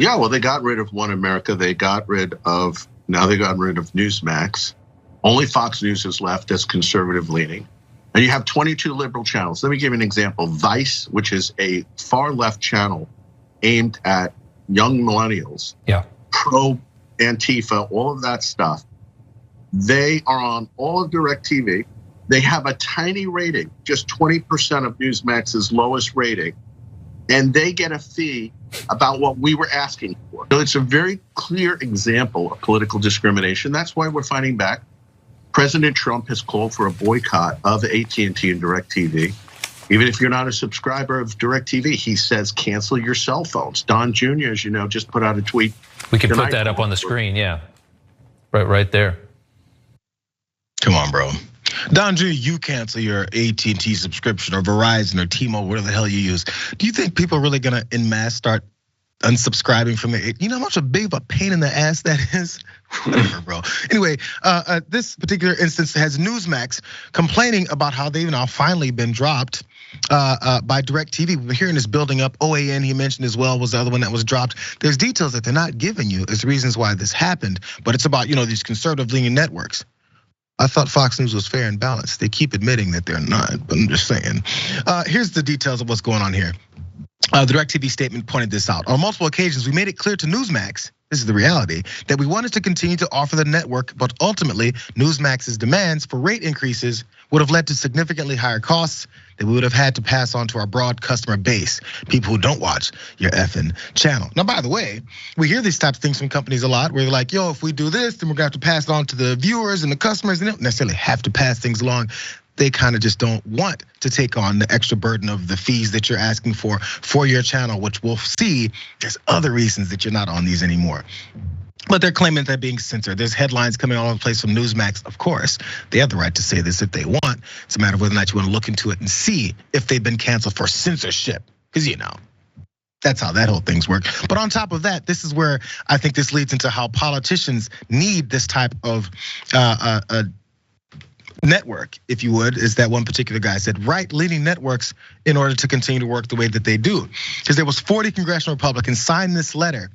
Yeah, well, they got rid of One America. Now they got rid of NewsMax. Only Fox News is left as conservative leaning. And you have 22 liberal channels. Let me give you an example. Vice, which is a far left channel aimed at young millennials, pro Antifa, all of that stuff. They are on all of DirecTV. They have a tiny rating, just 20% of Newsmax's lowest rating. And they get a fee about what we were asking for. So it's a very clear example of political discrimination. That's why we're fighting back. President Trump has called for a boycott of AT&T and DirecTV. Even if you're not a subscriber of DirecTV, he says cancel your cell phones. Don Jr., as you know, just put out a tweet. We can put that up on the screen, yeah. Right there. Come on, bro. Don Jr., you cancel your AT&T subscription or Verizon or T-Mobile, whatever the hell you use. Do you think people are really gonna en masse start unsubscribing from it? You know how much big of a pain in the ass that is? Whatever, bro. Anyway, this particular instance has Newsmax complaining about how they've now finally been dropped by DirecTV. We've been hearing this building up. OAN, he mentioned as well, was the other one that was dropped. There's details that they're not giving you as reasons why this happened, but it's about these conservative leaning networks. I thought Fox News was fair and balanced. They keep admitting that they're not, but I'm just saying. Here's the details of what's going on here. The DirecTV statement pointed this out. On multiple occasions, we made it clear to Newsmax, this is the reality, that we wanted to continue to offer the network, but ultimately Newsmax's demands for rate increases would have led to significantly higher costs that we would have had to pass on to our broad customer base, people who don't watch your effing channel. Now, by the way, we hear these types of things from companies a lot where they're like, yo, if we do this, then we're gonna have to pass it on to the viewers and the customers. They don't necessarily have to pass things along. They kind of just don't want to take on the extra burden of the fees that you're asking for your channel, which we'll see there's other reasons that you're not on these anymore. But they're claiming they're being censored. There's headlines coming all over the place from Newsmax. Of course, they have the right to say this if they want. It's a matter of whether or not you want to look into it and see if they've been canceled for censorship. Because that's how that whole thing's work. But on top of that, this is where I think this leads into how politicians need this type of network, if you would, is that one particular guy said, right-leaning networks in order to continue to work the way that they do. Because there was 40 congressional Republicans signed this letter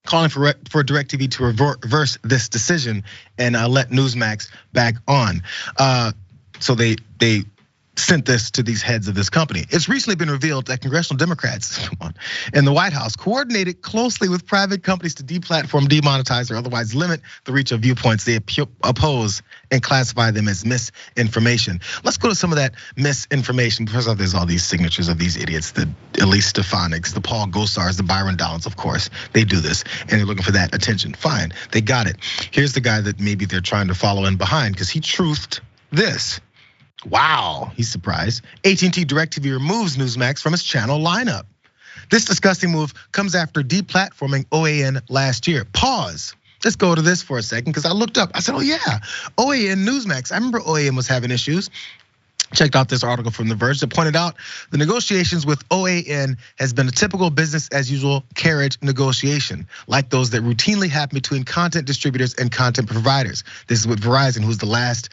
calling for DirecTV to reverse this decision and let Newsmax back on. So they sent this to these heads of this company. It's recently been revealed that congressional Democrats in the White House coordinated closely with private companies to deplatform, demonetize, or otherwise limit the reach of viewpoints they oppose and classify them as misinformation. Let's go to some of that misinformation. First off, there's all these signatures of these idiots, the Elise Stefanik's, the Paul Gosars, the Byron Downs, of course. They do this and they're looking for that attention. Fine, they got it. Here's the guy that maybe they're trying to follow in behind because he truthed this. Wow, he's surprised. AT&T DirecTV removes Newsmax from its channel lineup. This disgusting move comes after deplatforming OAN last year. Pause. Let's go to this for a second because I looked up. I said, oh yeah, OAN Newsmax. I remember OAN was having issues. Checked out this article from The Verge that pointed out the negotiations with OAN has been a typical business as usual carriage negotiation, like those that routinely happen between content distributors and content providers. This is with Verizon, who's the last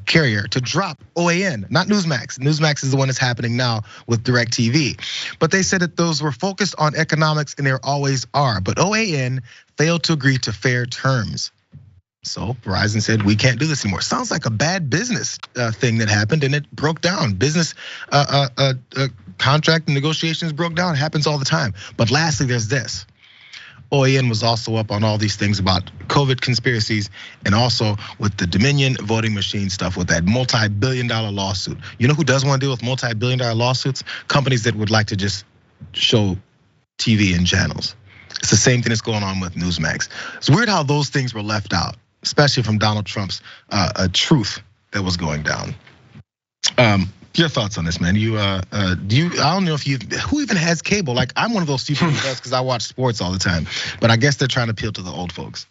carrier to drop OAN, not Newsmax. Newsmax is the one that's happening now with DirecTV. But they said that those were focused on economics and there always are. But OAN failed to agree to fair terms. So Verizon said, we can't do this anymore. Sounds like a bad business thing that happened and it broke down. Business contract and negotiations broke down, it happens all the time. But lastly, there's this. OAN was also up on all these things about COVID conspiracies and also with the Dominion voting machine stuff with that multi-billion-dollar lawsuit. You know who does want to deal with multi-billion-dollar lawsuits? Companies that would like to just show TV and channels. It's the same thing that's going on with Newsmax. It's weird how those things were left out, especially from Donald Trump's truth that was going down. Your thoughts on this, man? I don't know who even has cable? Like I'm one of those people who does because I watch sports all the time. But I guess they're trying to appeal to the old folks.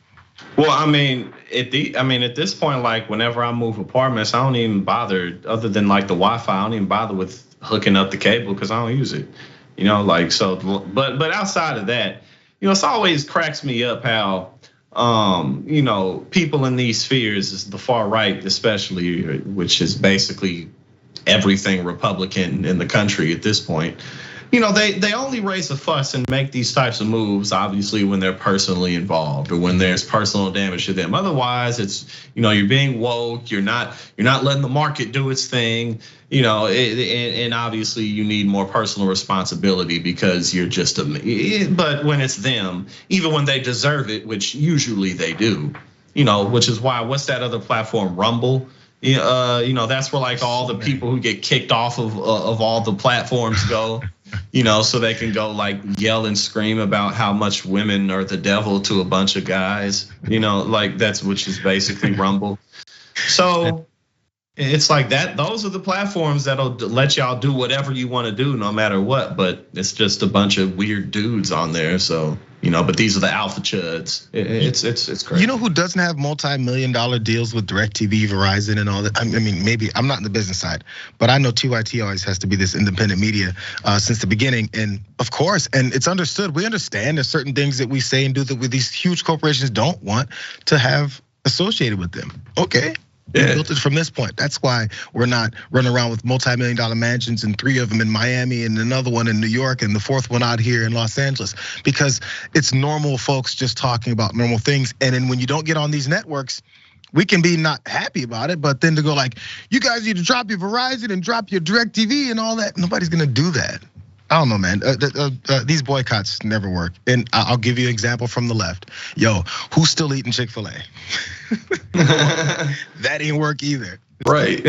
Well, I mean, at this point, like whenever I move apartments, I don't even bother. Other than like the Wi-Fi, I don't even bother with hooking up the cable because I don't use it. Like so. But outside of that, it's always cracks me up how. People in these spheres, the far right especially, which is basically everything Republican in the country at this point, they only raise a fuss and make these types of moves, obviously, when they're personally involved or when there's personal damage to them. Otherwise, it's, you're being woke. You're not letting the market do its thing. And obviously you need more personal responsibility because you're just but when it's them, even when they deserve it, which usually they do, which is why, what's that other platform, Rumble? That's where like all the people who get kicked off of all the platforms go, so they can go like yell and scream about how much women are the devil to a bunch of guys, like which is basically Rumble. So it's like that. Those are the platforms that'll let y'all do whatever you want to do, no matter what. But it's just a bunch of weird dudes on there. So but these are the alpha chuds. It's crazy. You know who doesn't have multi-million-dollar deals with DirecTV, Verizon, and all that? I mean, maybe I'm not in the business side, but I know TYT always has to be this independent media since the beginning. And of course, and it's understood. We understand there's certain things that we say and do that with these huge corporations don't want to have associated with them. Okay. We built it from this point. That's why we're not running around with multi-million-dollar mansions and 3 of them in Miami and another one in New York and the 4th one out here in Los Angeles, because it's normal folks just talking about normal things. And then when you don't get on these networks, we can be not happy about it, but then to go like, you guys need to drop your Verizon and drop your DirecTV and all that, nobody's gonna do that. I don't know, man. These boycotts never work. And I'll give you an example from the left. Yo, who's still eating Chick-fil-A? That ain't work either. Right.